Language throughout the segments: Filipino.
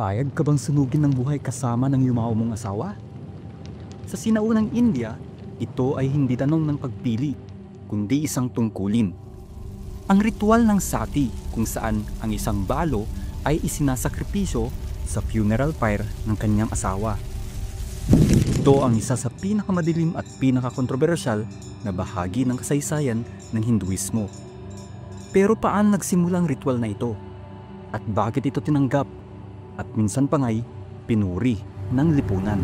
Payag ka bang sunugin ng buhay kasama ng yumao mong asawa? Sa sinaunang India, ito ay hindi tanong ng pagpili, kundi isang tungkulin. Ang ritual ng sati kung saan ang isang balo ay isinasakripisyo sa funeral pyre ng kanyang asawa. Ito ang isa sa pinakamadilim at pinakakontrobersyal na bahagi ng kasaysayan ng Hinduismo. Pero paano nagsimula ang ritual na ito? At bakit ito tinanggap? At minsan pa nga'y pinuri ng lipunan.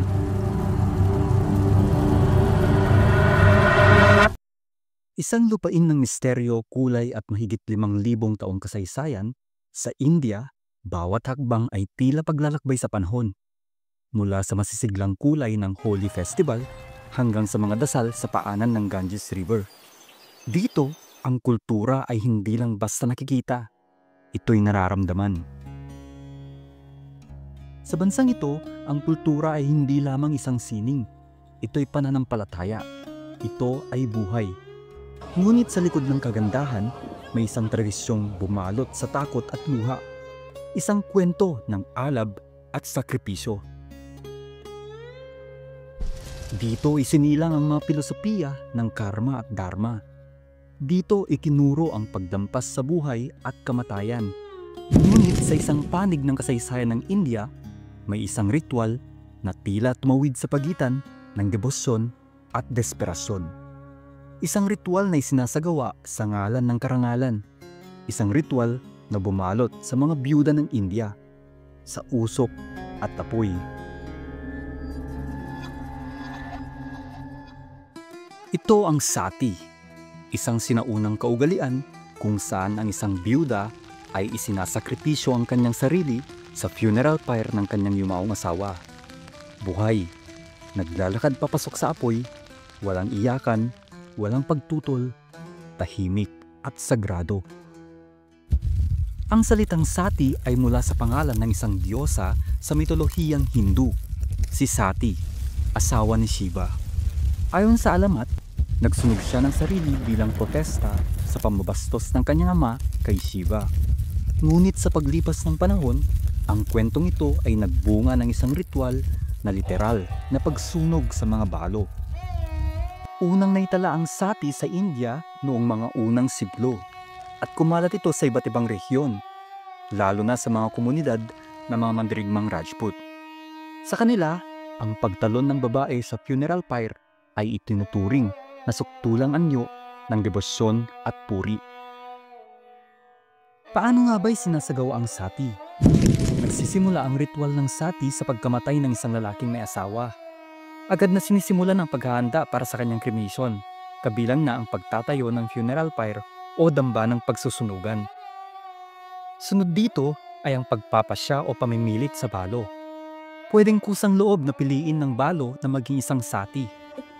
Isang lupain ng misteryo, kulay at mahigit 5,000 taong kasaysayan, sa India, bawat hakbang ay tila paglalakbay sa panahon. Mula sa masisiglang kulay ng Holi Festival hanggang sa mga dasal sa paanan ng Ganges River. Dito, ang kultura ay hindi lang basta nakikita, ito'y nararamdaman. Sa bansang ito, ang kultura ay hindi lamang isang sining. Ito'y pananampalataya. Ito ay buhay. Ngunit sa likod ng kagandahan, may isang tradisyong bumalot sa takot at luha. Isang kwento ng alab at sakripisyo. Dito isinilang ang mga filosofiya ng karma at dharma. Dito ikinuro ang pagdampas sa buhay at kamatayan. Ngunit sa isang panig ng kasaysayan ng India, may isang ritual na tila tumawid sa pagitan ng debosyon at desperasyon. Isang ritual na isinasagawa sa ngalan ng karangalan. Isang ritual na bumalot sa mga biyuda ng India, sa usok at apoy. Ito ang sati, isang sinaunang kaugalian kung saan ang isang biyuda ay isinasakripisyo ang kanyang sarili sa funeral pyre ng kanyang yumaong asawa. Buhay, naglalakad papasok sa apoy, walang iyakan, walang pagtutol, tahimik at sagrado. Ang salitang sati ay mula sa pangalan ng isang diyosa sa mitolohiyang Hindu, si Sati, asawa ni Shiva. Ayon sa alamat, nagsunog siya ng sarili bilang protesta sa pambabastos ng kanyang ama kay Shiva. Ngunit sa paglipas ng panahon, ang kwentong ito ay nagbunga ng isang ritual na literal na pagsunog sa mga balo. Unang naitala ang sati sa India noong mga unang siglo at kumalat ito sa iba't ibang rehiyon, lalo na sa mga komunidad ng mga mandirigmang Rajput. Sa kanila, ang pagtalon ng babae sa funeral pyre ay itinuturing na suktulang anyo ng debosyon at puri. Paano nga ba'y sinasagawa ang sati? Nagsisimula ang ritual ng sati sa pagkamatay ng isang lalaking may asawa. Agad na sinisimulan ang paghahanda para sa kanyang cremation, kabilang na ang pagtatayo ng funeral pyre o damba ng pagsusunugan. Sunod dito ay ang pagpapasya o pamimilit sa balo. Pwedeng kusang loob na piliin ng balo na maging isang sati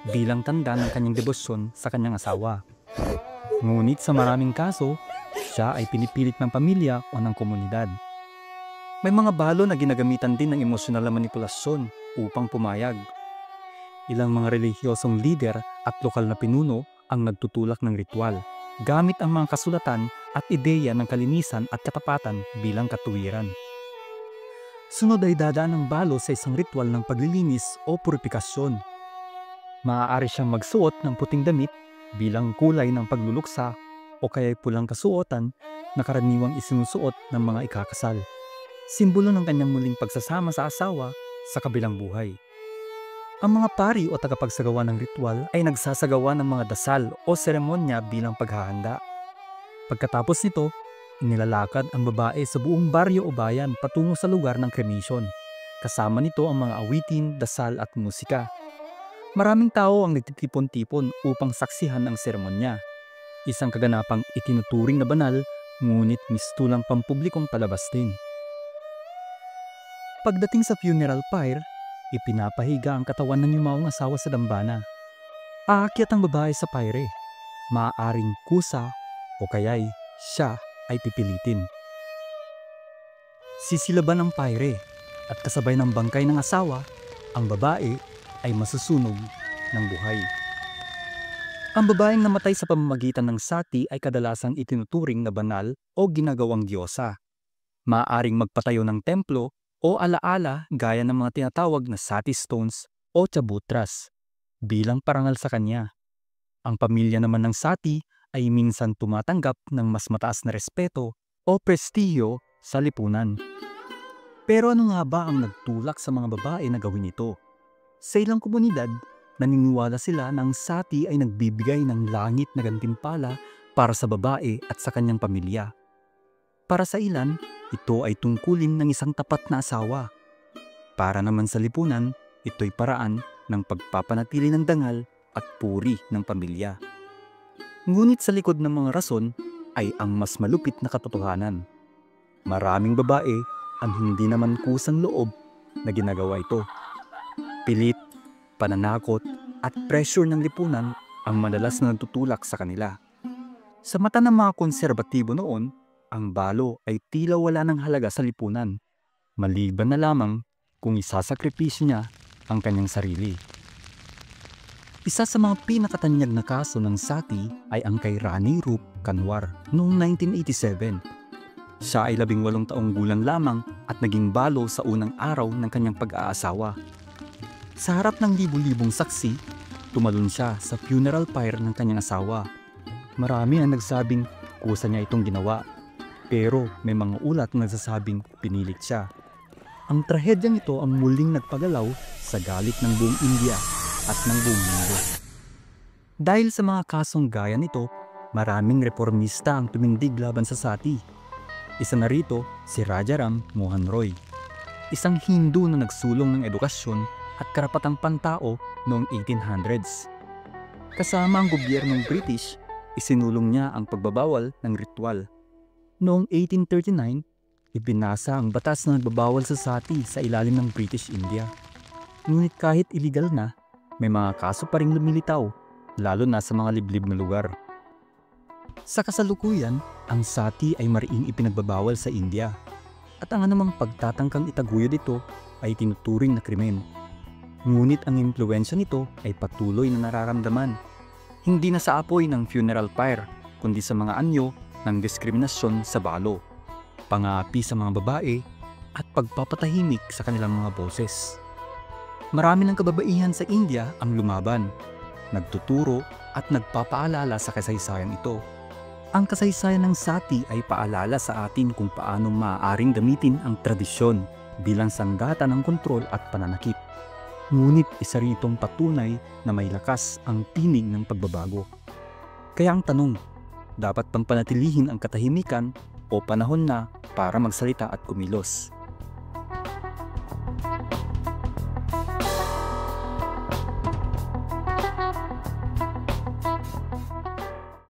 bilang tanda ng kanyang debosyon sa kanyang asawa. Ngunit sa maraming kaso, siya ay pinipilit ng pamilya o ng komunidad. May mga balo na ginagamitan din ng emosyonal na manipulasyon upang pumayag. Ilang mga relihiyosong lider at lokal na pinuno ang nagtutulak ng ritual, gamit ang mga kasulatan at ideya ng kalinisan at katapatan bilang katuwiran. Sunod ay dadaan ng balo sa isang ritual ng paglilinis o puripikasyon. Maaari siyang magsuot ng puting damit bilang kulay ng pagluluksa o kaya'y pulang kasuotan na karaniwang isinusuot ng mga ikakasal. Simbolo ng kanyang muling pagsasama sa asawa sa kabilang buhay. Ang mga pari o tagapagsagawa ng ritual ay nagsasagawa ng mga dasal o seremonya bilang paghahanda. Pagkatapos nito, inilalakad ang babae sa buong baryo o bayan patungo sa lugar ng cremation. Kasama nito ang mga awitin, dasal at musika. Maraming tao ang nagtitipon-tipon upang saksihan ang seremonya. Isang kaganapang itinuturing na banal, ngunit mistulang pampublikong palabas din. Pagdating sa funeral pyre, ipinapahiga ang katawan ng yumaong asawa sa dambana. Aakyat ang babae sa pyre. Maaaring kusa o kaya'y siya ay pipilitin. Sisilaban ang pyre at kasabay ng bangkay ng asawa, ang babae ay masusunog ng buhay. Ang babaeng namatay sa pamamagitan ng sati ay kadalasang itinuturing na banal o ginagawang diyosa. Maaaring magpatayo ng templo o alaala gaya ng mga tinatawag na sati stones o chabutras bilang parangal sa kanya. Ang pamilya naman ng sati ay minsan tumatanggap ng mas mataas na respeto o prestihiyo sa lipunan. Pero ano nga ba ang nagtulak sa mga babae na gawin ito? Sa ilang komunidad, naniniwala sila na ang sati ay nagbibigay ng langit na gantimpala para sa babae at sa kanyang pamilya. Para sa ilan, ito ay tungkulin ng isang tapat na asawa. Para naman sa lipunan, ito'y paraan ng pagpapanatili ng dangal at puri ng pamilya. Ngunit sa likod ng mga rason ay ang mas malupit na katotohanan. Maraming babae ang hindi naman kusang loob na ginagawa ito. Pilit, pananakot at pressure ng lipunan ang madalas na nagtutulak sa kanila. Sa mata ng mga konserbatibo noon, ang balo ay tila wala ng halaga sa lipunan, maliban na lamang kung isasakripisyo niya ang kanyang sarili. Isa sa mga pinakatanyag na kaso ng sati ay ang kay Rani Rup Kanwar noong 1987. Siya ay 18 taong gulang lamang at naging balo sa unang araw ng kanyang pag-aasawa. Sa harap ng libu-libong saksi, tumalon siya sa funeral pyre ng kanyang asawa. Marami ang nagsabing kusa niya itong ginawa, pero may mga ulat na nagsasabing pinilit siya. Ang trahedyang ito ang muling nagpagalaw sa galit ng buong India at ng buong mundo. Dahil sa mga kasong gaya nito, maraming reformista ang tumindig laban sa sati. Isa na rito si Rajaram Mohan Roy, isang Hindu na nagsulong ng edukasyon at karapatang pantao noong 1800s. Kasama ang gobyernong British, isinulong niya ang pagbabawal ng ritual. Noong 1839, ipinasa ang batas na nagbabawal sa sati sa ilalim ng British India. Ngunit kahit illegal na, may mga kaso pa ring lumilitaw, lalo na sa mga liblib na lugar. Sa kasalukuyan, ang sati ay mariing ipinagbabawal sa India, at ang anumang pagtatangkang itaguyod ito ay tinuturing na krimen. Ngunit ang impluwensya nito ay patuloy na nararamdaman, hindi na sa apoy ng funeral pyre, kundi sa mga anyo ng diskriminasyon sa balo, pangapi sa mga babae, at pagpapatahimik sa kanilang mga boses. Marami ng kababaihan sa India ang lumaban, nagtuturo at nagpapaalala sa kasaysayan ito. Ang kasaysayan ng sati ay paalala sa atin kung paano maaaring gamitin ang tradisyon bilang sanggata ng kontrol at pananakit. Ngunit isa ritong patunay na may lakas ang tinig ng pagbabago. Kaya ang tanong, dapat bang panatilihin ang katahimikan o panahon na para magsalita at kumilos?